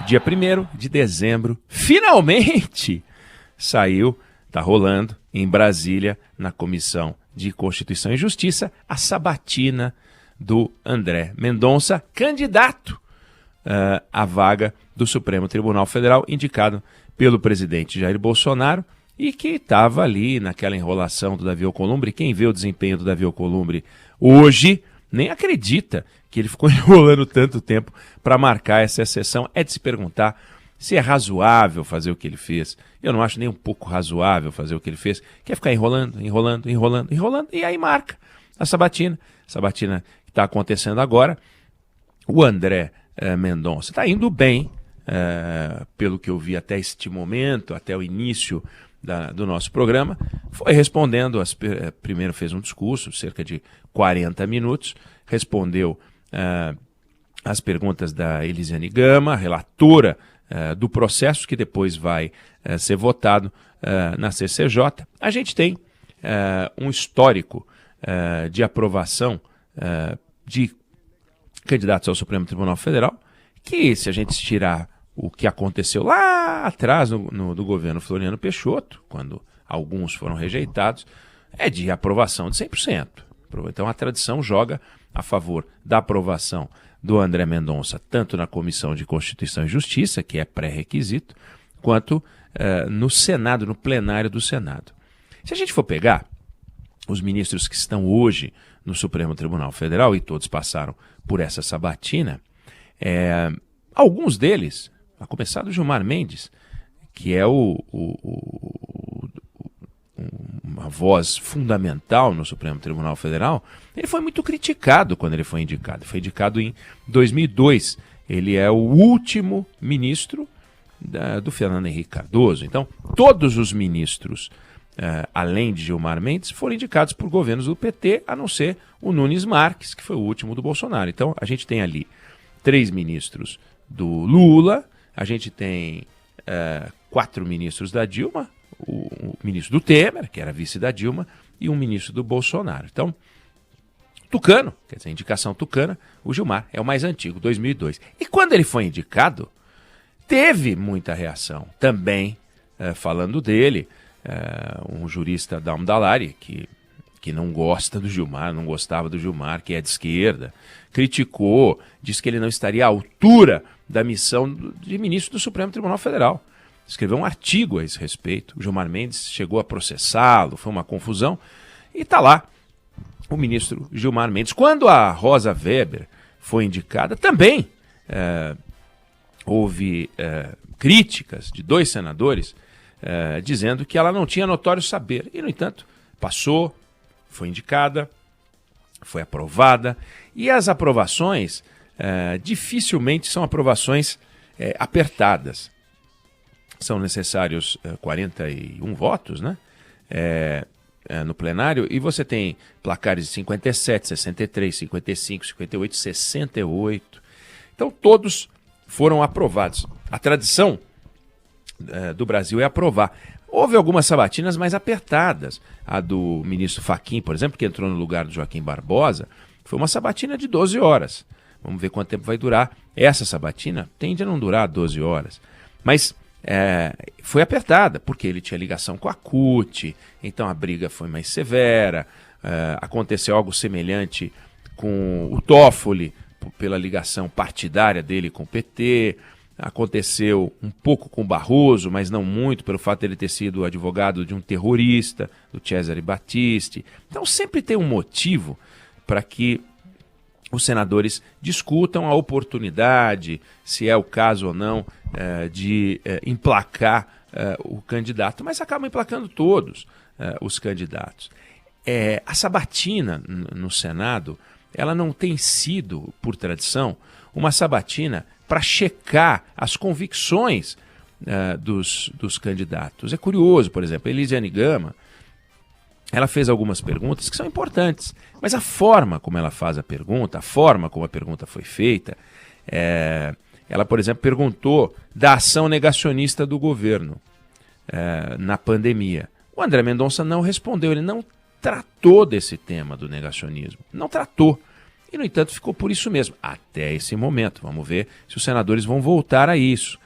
dia 1º de dezembro, finalmente saiu, está rolando em Brasília, na Comissão de Constituição e Justiça, a sabatina do André Mendonça, candidato à vaga do Supremo Tribunal Federal, indicado pelo presidente Jair Bolsonaro, e que estava ali naquela enrolação do Davi Alcolumbre. Quem vê o desempenho do Davi Alcolumbre hoje nem acredita que ele ficou enrolando tanto tempo para marcar essa sessão. É de se perguntar se é razoável fazer o que ele fez. Eu não acho nem um pouco razoável fazer o que ele fez. Quer ficar enrolando, e aí marca a sabatina. Sabatina que está acontecendo agora. O André Mendonça está indo bem, pelo que eu vi até este momento, até o início do nosso programa. Foi respondendo, primeiro fez um discurso, cerca de 40 minutos, respondeu as perguntas da Elisiane Gama, relatora do processo que depois vai ser votado na CCJ. A gente tem um histórico de aprovação de candidatos ao Supremo Tribunal Federal, que, se a gente tirar o que aconteceu lá atrás do governo Floriano Peixoto, quando alguns foram rejeitados, é de aprovação de 100%. Então a tradição joga a favor da aprovação do André Mendonça, tanto na Comissão de Constituição e Justiça, que é pré-requisito, quanto no Senado, no plenário do Senado. Se a gente for pegar os ministros que estão hoje no Supremo Tribunal Federal, e todos passaram por essa sabatina, alguns deles, a começar do Gilmar Mendes, que é uma voz fundamental no Supremo Tribunal Federal, ele foi muito criticado quando ele foi indicado. Foi indicado em 2002. Ele é o último ministro do Fernando Henrique Cardoso. Então, todos os ministros, além de Gilmar Mendes, foram indicados por governos do PT, a não ser o Nunes Marques, que foi o último do Bolsonaro. Então, a gente tem ali 3 ministros do Lula, a gente tem 4 ministros da Dilma, o ministro do Temer, que era vice da Dilma, e um ministro do Bolsonaro. Então, tucano, quer dizer, indicação tucana, o Gilmar é o mais antigo, 2002. E quando ele foi indicado, teve muita reação. Também, falando dele, um jurista da Dalari, que não gosta do Gilmar, não gostava do Gilmar, que é de esquerda, criticou, disse que ele não estaria à altura da missão de ministro do Supremo Tribunal Federal. Escreveu um artigo a esse respeito. O Gilmar Mendes chegou a processá-lo, foi uma confusão. E está lá o ministro Gilmar Mendes. Quando a Rosa Weber foi indicada, também houve críticas de 2 senadores dizendo que ela não tinha notório saber. E, no entanto, passou, foi indicada, foi aprovada. E as aprovações dificilmente são aprovações apertadas. São necessários 41 votos, né? No plenário, e você tem placares de 57, 63, 55, 58, 68. Então, todos foram aprovados. A tradição do Brasil é aprovar. Houve algumas sabatinas mais apertadas. A do ministro Fachin, por exemplo, que entrou no lugar do Joaquim Barbosa, foi uma sabatina de 12 horas. Vamos ver quanto tempo vai durar. Essa sabatina tende a não durar 12 horas. Mas foi apertada, porque ele tinha ligação com a CUT, então a briga foi mais severa. Aconteceu algo semelhante com o Toffoli, pela ligação partidária dele com o PT. Aconteceu um pouco com o Barroso, mas não muito, pelo fato de ele ter sido advogado de um terrorista, do Cesare Battisti. Então sempre tem um motivo para que os senadores discutam a oportunidade, se é o caso ou não, de emplacar o candidato, mas acabam emplacando todos os candidatos. A sabatina no Senado, ela não tem sido, por tradição, uma sabatina para checar as convicções dos candidatos. É curioso, por exemplo, a Elisiane Gama, ela fez algumas perguntas que são importantes, mas a forma como ela faz a pergunta, a forma como a pergunta foi feita, ela, por exemplo, perguntou da ação negacionista do governo na pandemia. O André Mendonça não respondeu, ele não tratou desse tema do negacionismo, não tratou. E, no entanto, ficou por isso mesmo, até esse momento. Vamos ver se os senadores vão voltar a isso.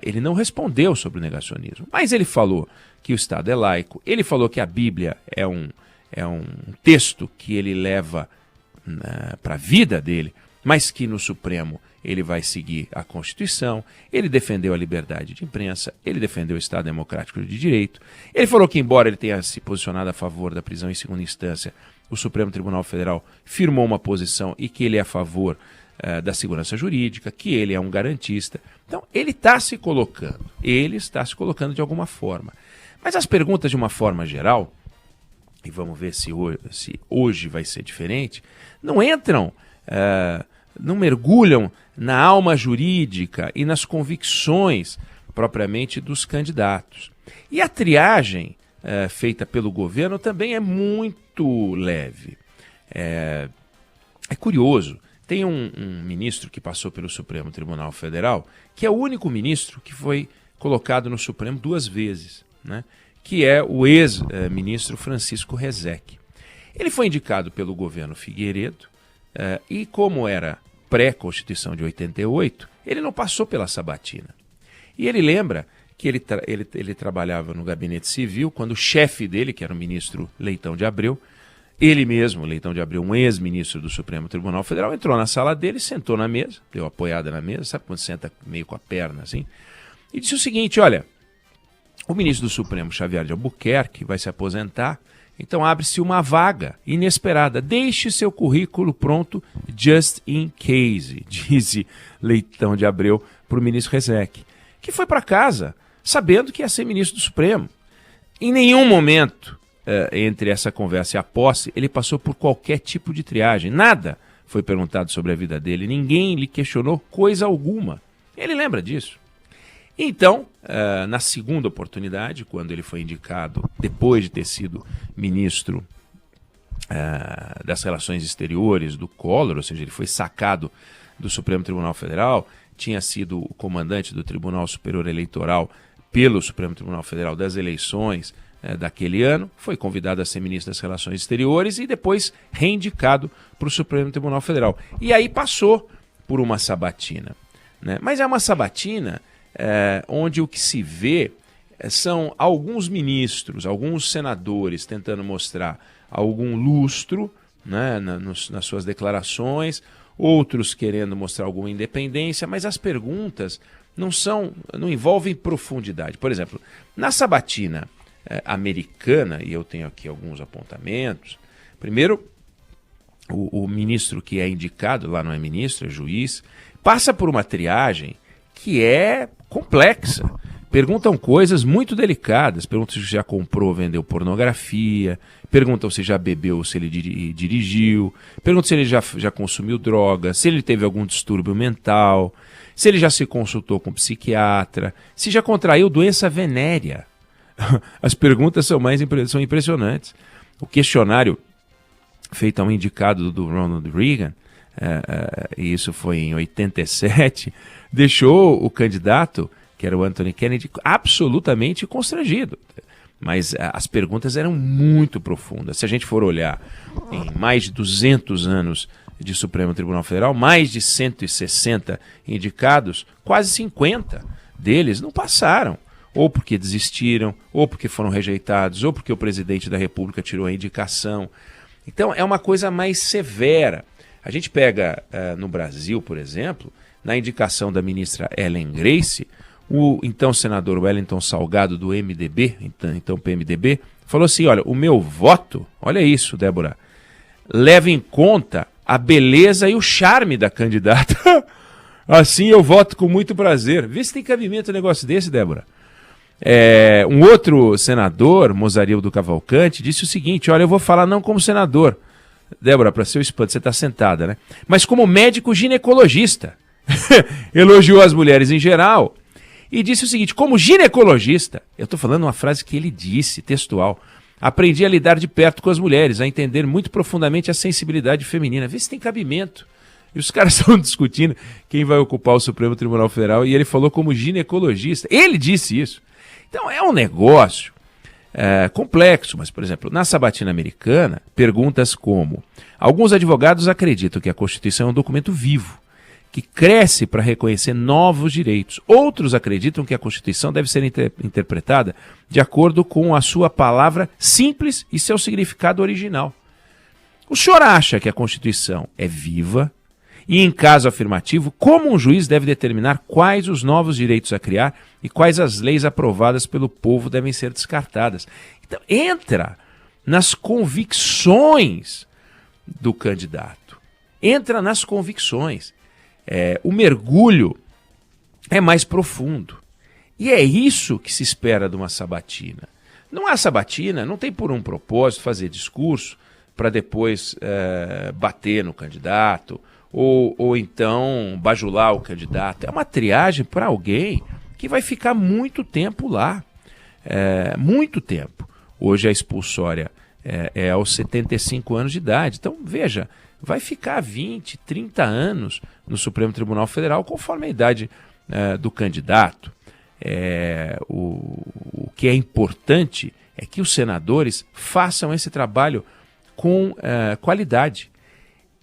Ele não respondeu sobre o negacionismo, mas ele falou que o Estado é laico, ele falou que a Bíblia é um texto que ele leva para a vida dele, mas que no Supremo ele vai seguir a Constituição. Ele defendeu a liberdade de imprensa, ele defendeu o Estado Democrático de Direito. Ele falou que, embora ele tenha se posicionado a favor da prisão em segunda instância, o Supremo Tribunal Federal firmou uma posição e que ele é a favor da segurança jurídica, que ele é um garantista. Então, ele está se colocando de alguma forma. Mas as perguntas, de uma forma geral, e vamos ver se hoje vai ser diferente, não entram, não mergulham na alma jurídica e nas convicções propriamente dos candidatos. E a triagem feita pelo governo também é muito leve. É curioso. Tem um ministro que passou pelo Supremo Tribunal Federal, que é o único ministro que foi colocado no Supremo 2 vezes, né? Que é o ex-ministro Francisco Rezec. Ele foi indicado pelo governo Figueiredo e, como era pré-Constituição de 88, ele não passou pela sabatina. E ele lembra que ele trabalhava no gabinete civil quando o chefe dele, que era o ministro Leitão de Abreu, ele mesmo, Leitão de Abreu, um ex-ministro do Supremo Tribunal Federal, entrou na sala dele, sentou na mesa, deu apoiada na mesa, sabe quando senta meio com a perna assim, e disse o seguinte: olha, o ministro do Supremo, Xavier de Albuquerque, vai se aposentar, então abre-se uma vaga inesperada. Deixe seu currículo pronto just in case, disse Leitão de Abreu para o ministro Rezec, que foi para casa sabendo que ia ser ministro do Supremo. Em nenhum momento, entre essa conversa e a posse, ele passou por qualquer tipo de triagem. Nada foi perguntado sobre a vida dele, ninguém lhe questionou coisa alguma. Ele lembra disso. Então, na segunda oportunidade, quando ele foi indicado, depois de ter sido ministro das Relações Exteriores do Collor, ou seja, ele foi sacado do Supremo Tribunal Federal, tinha sido o comandante do Tribunal Superior Eleitoral pelo Supremo Tribunal Federal das eleições daquele ano, foi convidado a ser ministro das Relações Exteriores e depois reindicado para o Supremo Tribunal Federal. E aí passou por uma sabatina, né? Mas é uma sabatina onde o que se vê são alguns ministros, alguns senadores tentando mostrar algum lustro, né, nas suas declarações, outros querendo mostrar alguma independência, mas as perguntas não envolvem profundidade. Por exemplo, na sabatina americana, e eu tenho aqui alguns apontamentos, primeiro, o ministro que é indicado, lá não é ministro, é juiz, passa por uma triagem que é complexa. Perguntam coisas muito delicadas, perguntam se já comprou ou vendeu pornografia, perguntam se já bebeu ou se ele dirigiu, perguntam se ele já consumiu droga, se ele teve algum distúrbio mental, se ele já se consultou com um psiquiatra, se já contraiu doença venérea. As perguntas são impressionantes. O questionário feito a um indicado do Ronald Reagan, e isso foi em 87, deixou o candidato, que era o Anthony Kennedy, absolutamente constrangido. Mas as perguntas eram muito profundas. Se a gente for olhar em mais de 200 anos de Supremo Tribunal Federal, mais de 160 indicados, quase 50 deles não passaram. Ou porque desistiram, ou porque foram rejeitados, ou porque o presidente da República tirou a indicação. Então é uma coisa mais severa. A gente pega no Brasil, por exemplo, na indicação da ministra Ellen Grace, o então senador Wellington Salgado do MDB, então PMDB, falou assim: olha, o meu voto, olha isso, Débora, leva em conta a beleza e o charme da candidata. Assim eu voto com muito prazer. Vê se tem cabimento um negócio desse, Débora. Um outro senador, Mozarildo Cavalcante, disse o seguinte: olha, eu vou falar não como senador, Débora, para seu espanto, você está sentada, né? Mas como médico ginecologista. Elogiou as mulheres em geral e disse o seguinte: como ginecologista, eu estou falando uma frase que ele disse, textual, aprendi a lidar de perto com as mulheres, a entender muito profundamente a sensibilidade feminina. Vê se tem cabimento. E os caras estão discutindo quem vai ocupar o Supremo Tribunal Federal, e ele falou como ginecologista. Ele disse isso. Então é um negócio complexo, mas, por exemplo, na sabatina americana, perguntas como: alguns advogados acreditam que a Constituição é um documento vivo, que cresce para reconhecer novos direitos. Outros acreditam que a Constituição deve ser interpretada de acordo com a sua palavra simples e seu significado original. O senhor acha que a Constituição é viva? E, em caso afirmativo, como um juiz deve determinar quais os novos direitos a criar e quais as leis aprovadas pelo povo devem ser descartadas? Então, entra nas convicções do candidato. Entra nas convicções. O mergulho é mais profundo. E é isso que se espera de uma sabatina. Não há sabatina, não tem por um propósito fazer discurso para depois bater no candidato ou então bajular o candidato. É uma triagem para alguém que vai ficar muito tempo lá. Muito tempo. Hoje a expulsória é aos 75 anos de idade. Então, veja, vai ficar 20, 30 anos no Supremo Tribunal Federal, conforme a idade do candidato. O que é importante é que os senadores façam esse trabalho com qualidade.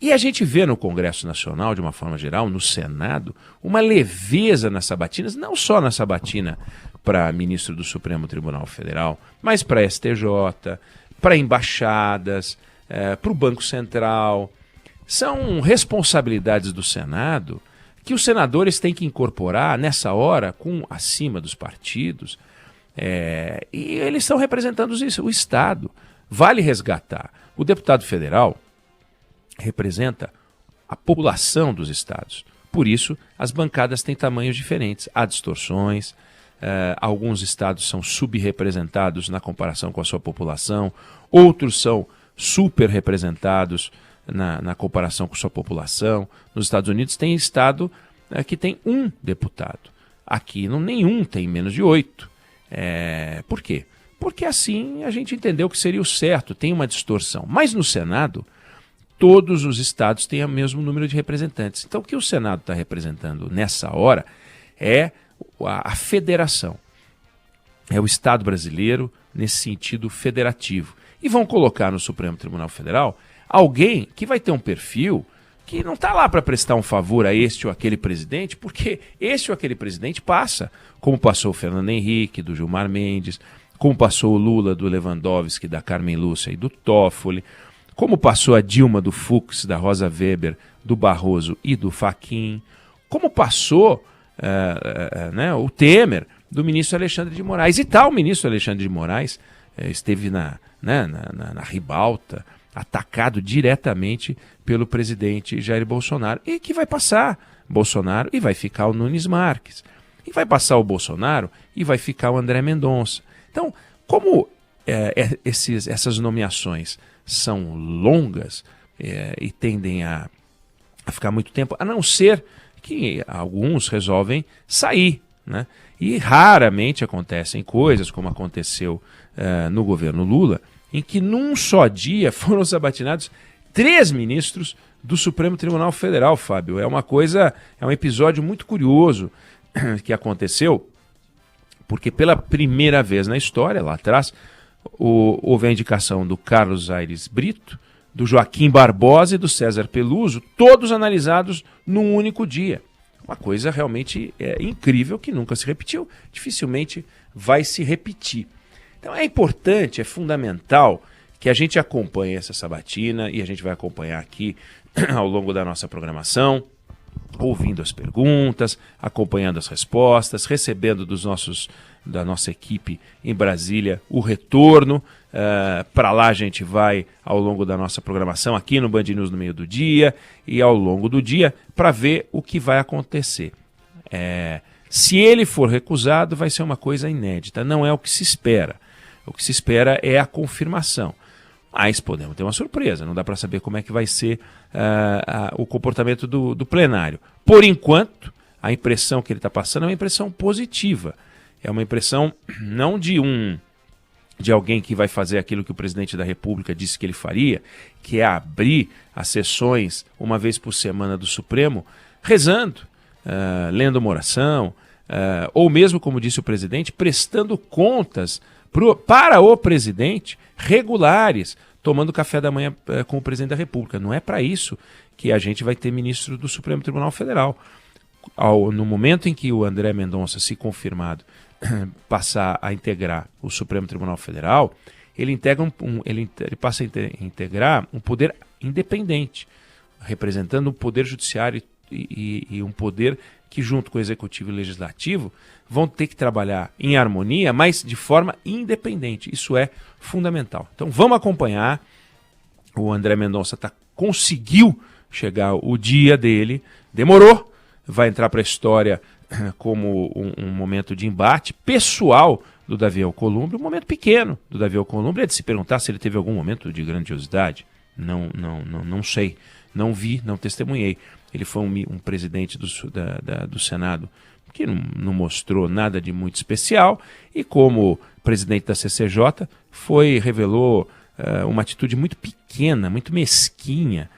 E a gente vê no Congresso Nacional, de uma forma geral, no Senado, uma leveza nas sabatinas, não só na sabatina para ministro do Supremo Tribunal Federal, mas para STJ, para embaixadas, para o Banco Central. São responsabilidades do Senado que os senadores têm que incorporar nessa hora acima dos partidos, e eles estão representando o Estado. Vale resgatar. O deputado federal representa a população dos estados. Por isso, as bancadas têm tamanhos diferentes. Há distorções, alguns estados são subrepresentados na comparação com a sua população, outros são superrepresentados na comparação com sua população. Nos Estados Unidos tem estado que tem um deputado. Aqui nenhum tem menos de 8. Por quê? Porque assim a gente entendeu que seria o certo, tem uma distorção. Mas no Senado, todos os estados têm o mesmo número de representantes. Então o que o Senado está representando nessa hora é a federação. É o Estado brasileiro nesse sentido federativo. E vão colocar no Supremo Tribunal Federal alguém que vai ter um perfil que não está lá para prestar um favor a este ou aquele presidente, porque este ou aquele presidente passa, como passou o Fernando Henrique, do Gilmar Mendes, como passou o Lula, do Lewandowski, da Carmen Lúcia e do Toffoli, como passou a Dilma, do Fux, da Rosa Weber, do Barroso e do Fachin, como passou o Temer, do ministro Alexandre de Moraes. E tal ministro Alexandre de Moraes esteve na ribalta, atacado diretamente pelo presidente Jair Bolsonaro, e que vai passar Bolsonaro e vai ficar o Nunes Marques, e vai passar o Bolsonaro e vai ficar o André Mendonça. Então, como essas nomeações são longas e tendem a ficar muito tempo, a não ser que alguns resolvem sair, né? E raramente acontecem coisas como aconteceu no governo Lula, em que num só dia foram sabatinados 3 ministros do Supremo Tribunal Federal, Fábio. É um episódio muito curioso que aconteceu, porque pela primeira vez na história, lá atrás, houve a indicação do Carlos Aires Brito, do Joaquim Barbosa e do César Peluso, todos analisados num único dia. Uma coisa realmente incrível que nunca se repetiu, dificilmente vai se repetir. Então é importante, é fundamental que a gente acompanhe essa sabatina, e a gente vai acompanhar aqui ao longo da nossa programação, ouvindo as perguntas, acompanhando as respostas, recebendo da nossa equipe em Brasília o retorno. Para lá a gente vai ao longo da nossa programação aqui no Band News no meio do dia e ao longo do dia para ver o que vai acontecer. Se ele for recusado, vai ser uma coisa inédita, não é o que se espera. O que se espera é a confirmação. Mas podemos ter uma surpresa, não dá para saber como é que vai ser o comportamento do plenário. Por enquanto, a impressão que ele está passando é uma impressão positiva. É uma impressão não de alguém que vai fazer aquilo que o presidente da República disse que ele faria, que é abrir as sessões uma vez por semana do Supremo, rezando, lendo uma oração, ou mesmo, como disse o presidente, prestando contas para o presidente regulares, tomando café da manhã com o presidente da República. Não é para isso que a gente vai ter ministro do Supremo Tribunal Federal. No momento em que o André Mendonça, se confirmado, passar a integrar o Supremo Tribunal Federal, ele passa a integrar um poder independente, representando um poder judiciário e um poder que, junto com o executivo e o legislativo, vão ter que trabalhar em harmonia, mas de forma independente. Isso é fundamental. Então vamos acompanhar. O André Mendonça conseguiu chegar o dia dele, demorou, vai entrar para a história como um momento de embate pessoal do Davi Alcolumbre, um momento pequeno do Davi Alcolumbre. É de se perguntar se ele teve algum momento de grandiosidade. Não sei, não vi, não testemunhei. Ele foi um presidente do Senado que não mostrou nada de muito especial, e como presidente da CCJ revelou uma atitude muito pequena, muito mesquinha,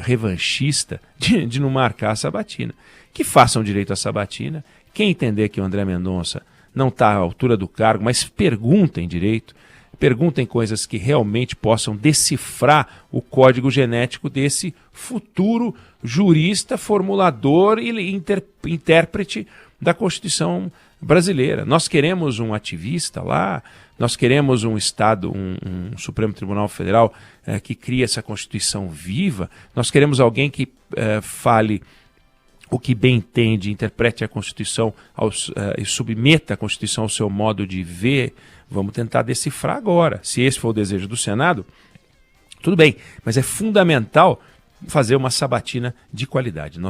revanchista, de não marcar a sabatina. Que façam direito à sabatina. Quem entender que o André Mendonça não está à altura do cargo, mas perguntem direito, perguntem coisas que realmente possam decifrar o código genético desse futuro jurista, formulador e intérprete da Constituição brasileira. Nós queremos um ativista lá, nós queremos um Estado, um Supremo Tribunal Federal que crie essa Constituição viva, nós queremos alguém que fale o que bem entende, interprete a Constituição e submeta a Constituição ao seu modo de ver. Vamos tentar decifrar agora. Se esse for o desejo do Senado, tudo bem, mas é fundamental fazer uma sabatina de qualidade.